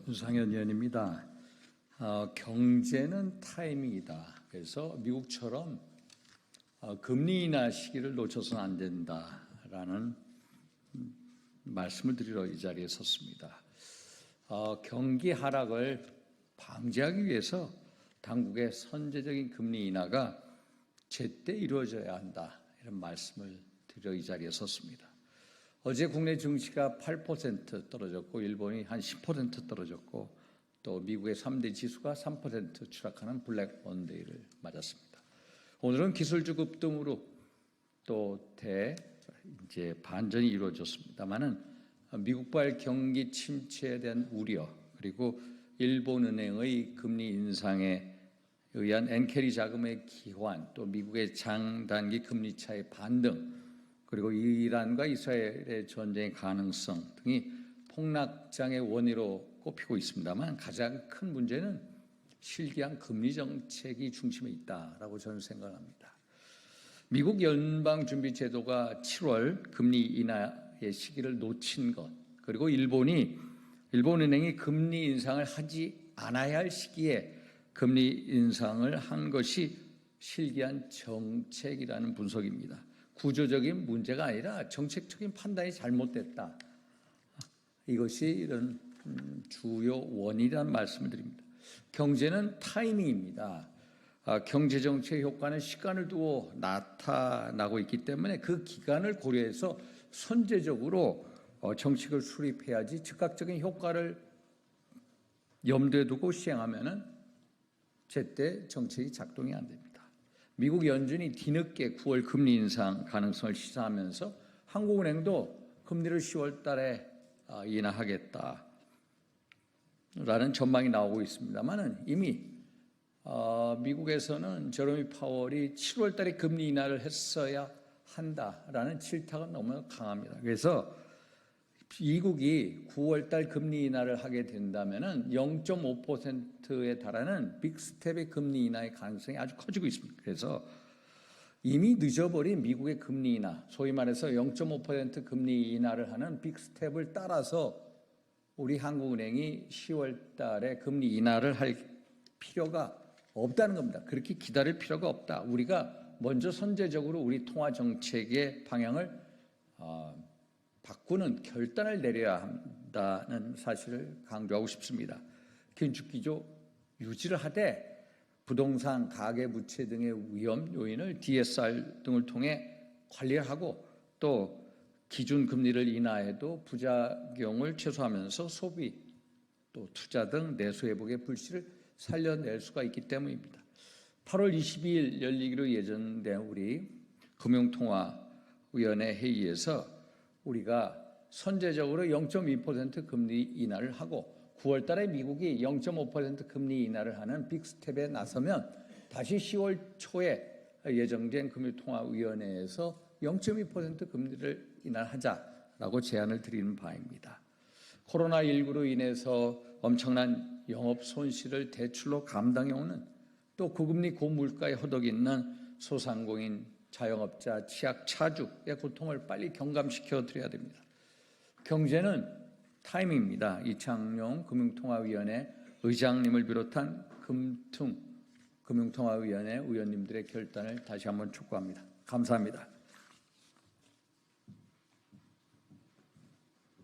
윤상현 의원입니다. 경제는 타이밍이다. 그래서 미국처럼 금리 인하 시기를 놓쳐서는 안 된다라는 말씀을 드리러 이 자리에 섰습니다. 경기 하락을 방지하기 위해서 당국의 선제적인 금리 인하가 제때 이루어져야 한다. 이런 말씀을 드리러 이 자리에 섰습니다. 어제 국내 증시가 8% 떨어졌고 일본이 한 10% 떨어졌고 또 미국의 3대 지수가 3% 추락하는 블랙 먼데이를 맞았습니다. 오늘은 기술주 급등으로 또 이제 반전이 이루어졌습니다만은 미국발 경기 침체에 대한 우려 그리고 일본은행의 금리 인상에 의한 엔캐리 자금의 기환 또 미국의 장단기 금리 차의 반등 그리고 이란과 이스라엘의 전쟁의 가능성 등이 폭락장의 원인으로 꼽히고 있습니다만 가장 큰 문제는 실기한 금리 정책이 중심에 있다라고 저는 생각합니다. 미국 연방준비제도가 7월 금리 인하의 시기를 놓친 것 그리고 일본은행이 금리 인상을 하지 않아야 할 시기에 금리 인상을 한 것이 실기한 정책이라는 분석입니다. 구조적인 문제가 아니라 정책적인 판단이 잘못됐다. 이것이 이런 주요 원인이라는 말씀을 드립니다. 경제는 타이밍입니다. 경제정책 효과는 시간을 두고 나타나고 있기 때문에 그 기간을 고려해서 선제적으로 정책을 수립해야지 즉각적인 효과를 염두에 두고 시행하면은 제때 정책이 작동이 안 됩니다. 미국 연준이 뒤늦게 9월 금리 인상 가능성을 시사하면서 한국은행도 금리를 10월 달에 인하하겠다라는 전망이 나오고 있습니다만은 이미 미국에서는 제로미 파월이 7월 달에 금리 인하를 했어야 한다라는 질타가 너무 강합니다. 그래서 미국이 9월 달 금리 인하를 하게 된다면은 0.5%에 달하는 빅스텝의 금리 인하의 가능성이 아주 커지고 있습니다. 그래서 이미 늦어버린 미국의 금리 인하, 소위 말해서 0.5% 금리 인하를 하는 빅스텝을 따라서 우리 한국은행이 10월 달에 금리 인하를 할 필요가 없다는 겁니다. 그렇게 기다릴 필요가 없다. 우리가 먼저 선제적으로 우리 통화 정책의 방향을 바꾸는 결단을 내려야 한다는 사실을 강조하고 싶습니다. 긴축기조 유지를 하되 부동산, 가계부채 등의 위험 요인을 DSR 등을 통해 관리하고 또 기준금리를 인하해도 부작용을 최소화하면서 소비, 또 투자 등 내수회복의 불씨를 살려낼 수가 있기 때문입니다. 8월 22일 열리기로 예정된 우리 금융통화위원회 회의에서 우리가 선제적으로 0.2% 금리 인하를 하고 9월 달에 미국이 0.5% 금리 인하를 하는 빅스텝에 나서면 다시 10월 초에 예정된 금융통화위원회에서 0.2% 금리를 인하하자라고 제안을 드리는 바입니다. 코로나19로 인해서 엄청난 영업 손실을 대출로 감당해오는 또 고금리 고물가에 허덕이는 소상공인 자영업자, 취약, 차주의 고통을 빨리 경감시켜 드려야 됩니다. 경제는 타이밍입니다. 이창용 금융통화위원회 의장님을 비롯한 금융통화위원회 의원님들의 결단을 다시 한번 촉구합니다. 감사합니다.